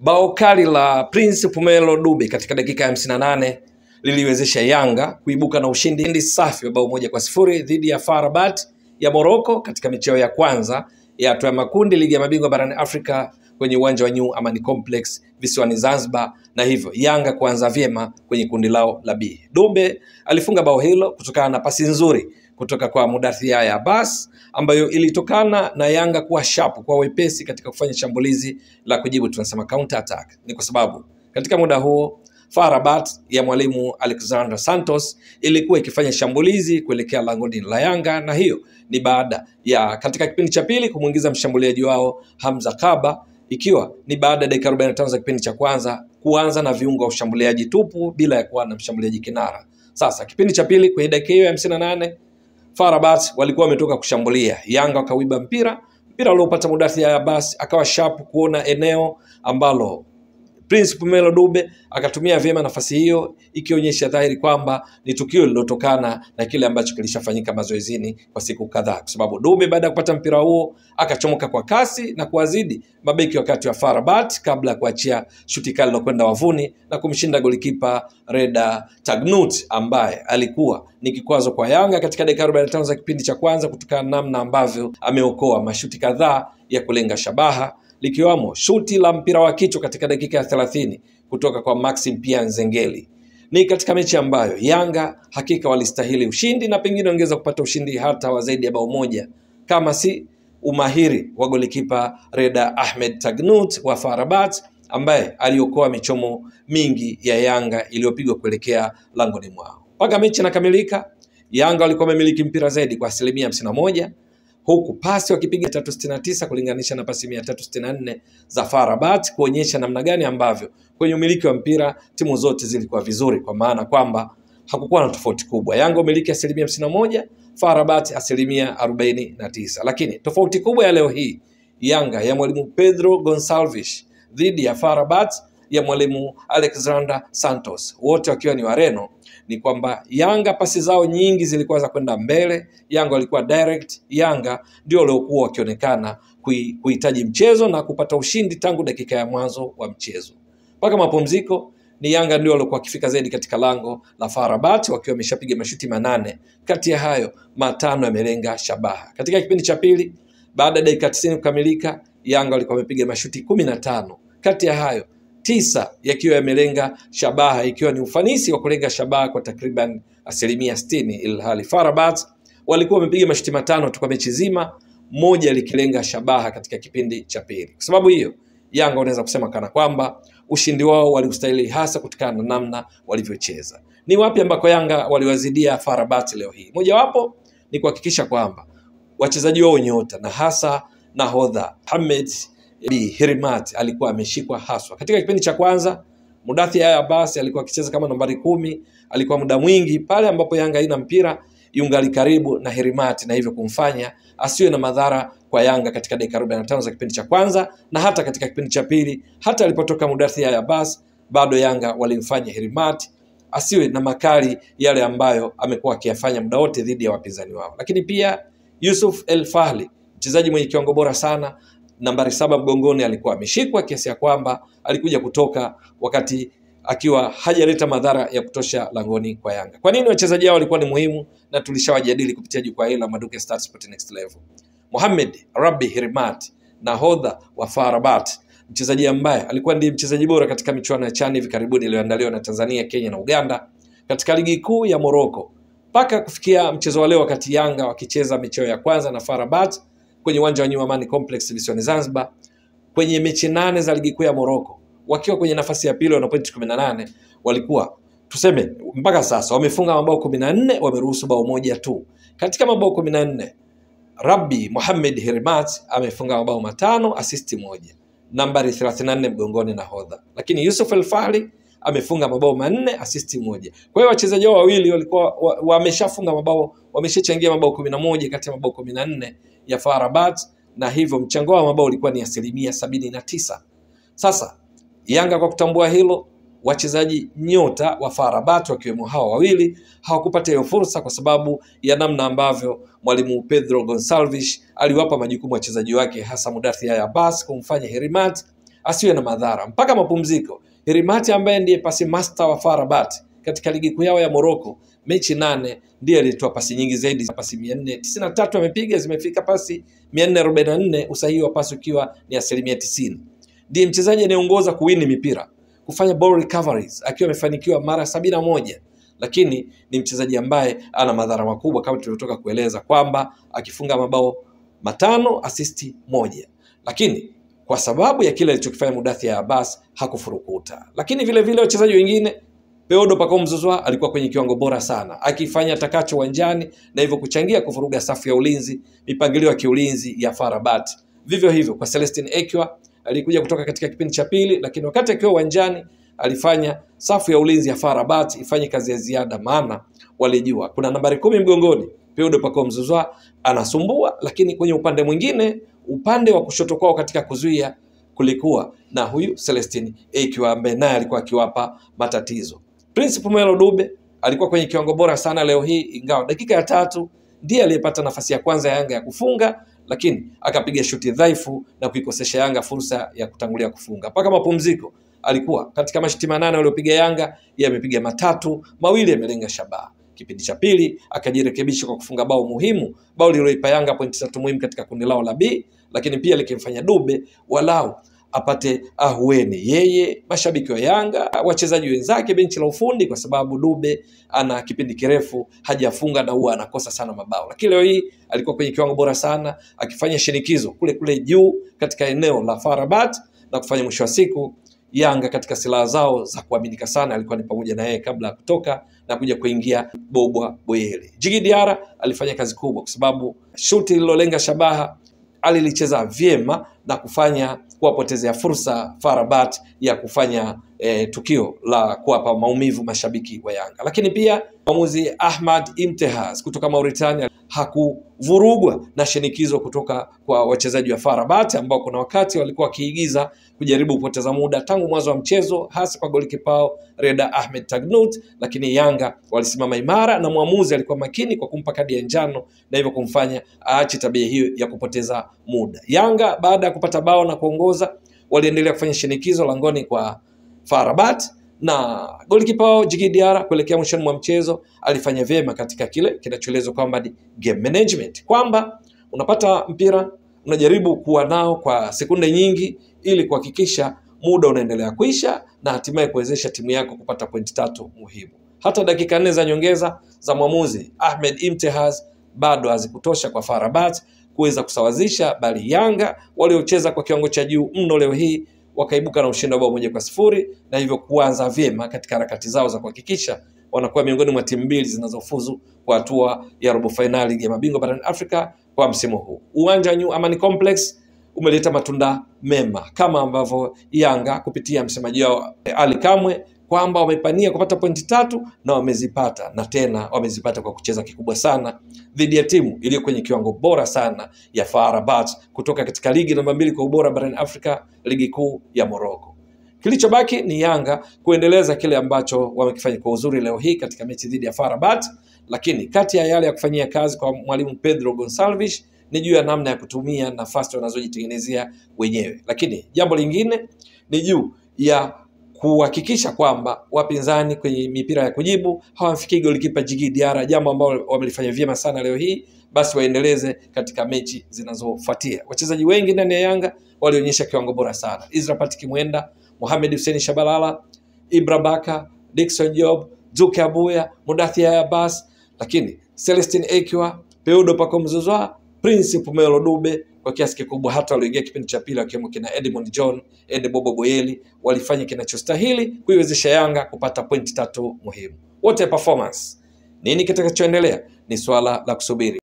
Bao kali la Prince Pumelo Dube katika dakika ya 58 liliwezesha Yanga kuibuka na ushindi safi wa bao 1-0 dhidi ya FAR Rabat ya Morocco katika michezo ya kwanza ya hatua ya makundi ligi ya mabingwa barani Afrika kwenye uwanja wa New Amani Complex visiwani Zanzibar, na hivyo Yanga kuanza vyema kwenye kundi lao la B. Dube alifunga bao hilo kutokana na pasi nzuri kutoka kwa Mudathir Yahya Abbas ambayo ilitokana na Yanga kuwa sharp, kwa wepesi katika kufanya shambulizi la kujibu, tunasema counter attack. Ni kwa sababu katika muda huo FAR Rabat ya mwalimu Alexandre Santos ilikuwa ikifanya shambulizi kuelekea langoni la Yanga, na hiyo ni baada ya katika kipindi cha pili kumuingiza mshambuliaji wao Hamza Kaba, ikiwa ni baada ya dakika 45 za kipindi cha kwanza kuanza na viungo wa ushambuliaji tupu bila ya kuwa na mshambuliaji kinara. Sasa kipindi cha pili kwenye dakika hiyo ya 58 FAR Rabat walikuwa wametoka kushambulia, Yanga wakawiba mpira uliopata Mudathir Yahya Abbas akawa sharp kuona eneo ambalo Prince Pumelo Dube akatumia vyema nafasi hiyo, ikionyesha dhahiri kwamba ni tukio lililotokana na kile ambacho kilishafanyika mazoezini kwa siku kadhaa, kwa sababu Dube baada ya kupata mpira huo akachomoka kwa kasi na kuwazidi mabeki wakati wa FAR Rabat kabla ya kuachia shuti kali lokwenda wavuni na kumshinda golikipa Reda Tagnut ambaye alikuwa ni kikwazo kwa Yanga katika dakika 45 za kipindi cha kwanza kutokana na namna ambavyo ameokoa mashuti kadhaa ya kulenga shabaha, likiwamo shuti la mpira wa kichwa katika dakika ya 30 kutoka kwa Maxim Pia Nzengeli. Ni katika mechi ambayo Yanga hakika walistahili ushindi na pengine ongeza kupata ushindi hata wa zaidi ya bao moja kama si umahiri wa golikipa Reda Ahmed Tagnut wa FAR Rabat ambaye aliokoa michomo mingi ya Yanga iliyopigwa kuelekea langoni mwao. Mpaka mechi inakamilika, Yanga walikuwa wamemiliki mpira zaidi kwa 51%, huku pasi wakipiga 369 kulinganisha na pasi 364 za FAR Rabat, kuonyesha namna gani ambavyo kwenye umiliki wa mpira timu zote zilikuwa vizuri, kwa maana kwamba hakukuwa na tofauti kubwa. Yanga umiliki 51%, FAR Rabat 49%. Lakini tofauti kubwa ya leo hii Yanga ya mwalimu Pedro Gonçalves dhidi ya FAR Rabat ya mwalimu Alexandre Santos, wote wakiwa ni Wareno, ni kwamba Yanga pasi zao nyingi zilikuwa za kwenda mbele. Yanga walikuwa direct, Yanga ndio waliokuwa wakionekana kuhitaji mchezo na kupata ushindi tangu dakika ya mwanzo wa mchezo. Mpaka mapumziko ni Yanga ndio walikuwa wakifika zaidi katika lango la FAR Rabat wakiwa wameshapiga mashuti 8, kati ya hayo 5 yamelenga shabaha. Katika kipindi cha pili baada ya dakika 90 kukamilika, Yanga walikuwa wamepiga mashuti 15, kati ya hayo 9 yakiwa yamelenga shabaha, ikiwa ni ufanisi wa kulenga shabaha kwa takriban 60%, ilhali FAR Rabat walikuwa wamepiga mashuti 5 tu kwa mechi zima, moja likilenga shabaha katika kipindi cha pili. Kwa sababu hiyo Yanga wanaweza kusema kana kwamba ushindi wao waliustahili hasa kutokana na namna walivyocheza. Ni wapi ambako Yanga waliwazidia FAR Rabat leo hii? Mojawapo ni kuhakikisha kwamba wachezaji wao nyota na hasa nahodha Mohamed Hirimat alikuwa ameshikwa haswa. Katika kipindi cha kwanza Mudathir Yahya Abbas alikuwa akicheza kama nambari 10, alikuwa muda mwingi pale ambapo Yanga haina mpira yungali karibu na Hirimat, na hivyo kumfanya asiwe na madhara kwa Yanga katika dakika 45 za kipindi cha kwanza, na hata katika kipindi cha pili hata alipotoka Mudathir Yahya Abbas bado Yanga walimfanya Hirimat asiwe na makali yale ambayo amekuwa akiyafanya muda wote dhidi ya wapinzani wao. Lakini pia Yusuf El Fahli, mchezaji mwenye kiwango bora sana, nambari 7 mgongoni, alikuwa ameshikwa kiasi ya kwamba alikuja kutoka wakati akiwa hajaleta madhara ya kutosha langoni kwa Yanga. Kwa nini wachezaji hao walikuwa ni muhimu? Na tulishawajadili kupitia jukwaa hili la Maduke Star Sport Next Level. Mohamed Rabbi Hirimat, nahodha wa FAR Rabat, mchezaji ambaye alikuwa ndiye mchezaji bora katika michuano ya CHAN hivi karibuni iliyoandaliwa na Tanzania, Kenya na Uganda katika ligi kuu ya Morocco, mpaka kufikia mchezo wa leo wakati Yanga wakicheza michezo ya kwanza na FAR Rabat kwenye uwanja wa New Amani Complex visiwani Zanzibar. Kwenye mechi 8 za ligi kuu ya Morocco wakiwa kwenye nafasi ya pili wana pointi 18, walikuwa tuseme mpaka sasa wamefunga mabao 14, wameruhusu bao moja tu. Katika mabao 14 Rabbi Mohamed Hirimat amefunga mabao 5, assist 1, nambari 34 mgongoni nahodha. Lakini Yusuf El Fahli amefunga mabao 4, assist 1. Kwa hiyo wachezaji wawili walikuwa wameshafunga mabao, wameshachangia mabao 11 kati ya mabao 14 ya FAR Rabat, na hivyo mchango wa mabao ulikuwa ni 79%. Sasa Yanga kwa kutambua hilo, wachezaji nyota wa FAR Rabat wakiwemo hao wawili hawakupata hiyo fursa kwa sababu ya namna ambavyo mwalimu Pedro Gonçalves aliwapa majukumu wachezaji wake, hasa Mudathir Yahya Abbas kumfanya Hirimat asiwe na madhara mpaka mapumziko. Hirimati ambaye ndiye pasi master wa FAR Rabat katika ligi kuu yao ya Morocco, mechi 8 ndiye alitoa pasi nyingi zaidi, pasi 493 amepiga, zimefika pasi 444, usahihi wa pasi ukiwa ni 90%. Ndiye mchezaji anayeongoza kuwini mipira, kufanya ball recoveries akiwa amefanikiwa mara 71, lakini ni mchezaji ambaye ana madhara makubwa kama tulivyotoka kueleza kwamba akifunga mabao 5, assist 1. Lakini kwa sababu ya kile alichokifanya Mudathir Abbas hakufurukuta. Lakini vile vile wachezaji wengine, Peodo Pacome Zouzoua alikuwa kwenye kiwango bora sana, akifanya takacho uwanjani na hivyo kuchangia kuvuruga safu ya ulinzi, mipangilio ya kiulinzi ya FAR Rabat. Vivyo hivyo kwa Celestin Ekwa, alikuja kutoka katika kipindi cha pili, lakini wakati akiwa uwanjani alifanya safu ya ulinzi ya FAR Rabat ifanye kazi ya ziada, maana walijua kuna nambari 10 mgongoni. Peodo Pacome Zouzoua anasumbua, lakini kwenye upande mwingine, upande wa kushoto kwao katika kuzuia, kulikuwa na huyu Celestin Ekwa ambaye naye alikuwa akiwapa matatizo. Prince Pumelo Dube alikuwa kwenye kiwango bora sana leo hii, ingawa dakika ya 3 ndiye aliyepata nafasi ya kwanza ya Yanga ya kufunga, lakini akapiga shuti dhaifu na kuikosesha Yanga fursa ya kutangulia kufunga. Mpaka mapumziko alikuwa katika mashuti 8 waliopiga Yanga, yeye amepiga 3, 2 yamelenga shabaha. Kipindi cha pili akajirekebisha kwa kufunga bao muhimu, bao lililoipa Yanga pointi 3 muhimu katika kundi lao la B, lakini pia likimfanya Dube walau apate ahueni yeye, mashabiki wa Yanga, wachezaji wenzake, benchi la ufundi, kwa sababu Dube ana kipindi kirefu hajafunga na huwa anakosa sana mabao. Lakini leo hii alikuwa kwenye kiwango bora sana, akifanya shinikizo kule juu katika eneo la FAR Rabat na kufanya mwisho wa siku Yanga katika silaha zao za kuaminika sana alikuwa ni pamoja na yeye kabla ya kutoka na kuja kuingia Bobwa Boyeli. Djigui Diarra alifanya kazi kubwa kwa sababu shuti lilolenga shabaha alilicheza vyema na kufanya kuwapotezea fursa FAR Rabat ya kufanya tukio la kuwapa maumivu mashabiki wa Yanga. Lakini pia mwamuzi Ahmad Imtehaz kutoka Mauritania hakuvurugwa na shinikizo kutoka kwa wachezaji wa FAR Rabat ambao kuna wakati walikuwa wakiigiza kujaribu kupoteza muda tangu mwanzo wa mchezo, hasa kwa goalkeeper Reda Ahmed Tagnut, lakini Yanga walisimama imara na mwamuzi alikuwa makini kwa kumpa kadi ya njano na hivyo kumfanya aache tabia hiyo ya kupoteza muda. Yanga baada ya kupata bao na kuongoza waliendelea kufanya shinikizo langoni kwa FAR Rabat, na goalkeeper Djigui Diarra kuelekea mwishoni mwa mchezo alifanya vyema katika kile kinachoelezwa kwamba ni game management, kwamba unapata mpira unajaribu kuwa nao kwa sekunde nyingi ili kuhakikisha muda unaendelea kuisha na hatimaye kuwezesha timu yako kupata pointi 3 muhimu. Hata dakika 4 za nyongeza za mwamuzi Ahmed Imtehaz bado hazikutosha kwa FAR Rabat kuweza kusawazisha, bali Yanga waliocheza kwa kiwango cha juu mno leo hii wakaibuka na ushindi wa bao 1-0 na hivyo kuanza vyema katika harakati zao za kuhakikisha wanakuwa miongoni mwa timu mbili zinazofuzu kwa hatua ya robo finali ya mabingwa barani Afrika kwa msimu huu. Uwanja New Amani Complex umeleta matunda mema kama ambavyo Yanga kupitia msemaji wao Ali Kamwe kwamba wamepania kupata pointi 3 na wamezipata, na tena wamezipata kwa kucheza kikubwa sana dhidi ya timu iliyo kwenye kiwango bora sana ya FAR Rabat kutoka katika ligi namba 2 kwa ubora barani Afrika, ligi kuu ya Morocco. Kilichobaki ni Yanga kuendeleza kile ambacho wamekifanya kwa uzuri leo hii katika mechi dhidi ya FAR Rabat, lakini kati ya yale ya kufanyia kazi kwa mwalimu Pedro Gonçalves ni juu ya namna ya kutumia nafasi wanazojitengenezea wenyewe. Lakini jambo lingine ni juu ya kuhakikisha kwamba wapinzani kwenye mipira ya kujibu hawamfikii goalkeeper Djigui Diarra, jambo ambalo wamelifanya vyema sana leo hii, basi waendeleze katika mechi zinazofuatia. Wachezaji wengi ndani ya Yanga walionyesha kiwango bora sana. Israel Patrick Mwenda, Mohamed Hussein Shabalala, Ibra Baka, Dickson Job, Dzuki Abuya, Mudathir Abbas, lakini Celestin Ekwa, Peodo Pacome Zouzoua, Prince Pumelo Dube kwa kiasi kikubwa hata walioingia kipindi cha pili wakiwemo kina Edmond John, Bobwa Boyeli walifanya kinachostahili kuiwezesha Yanga kupata pointi 3 muhimu. Wote performance. Nini kitakachoendelea ni swala la kusubiri.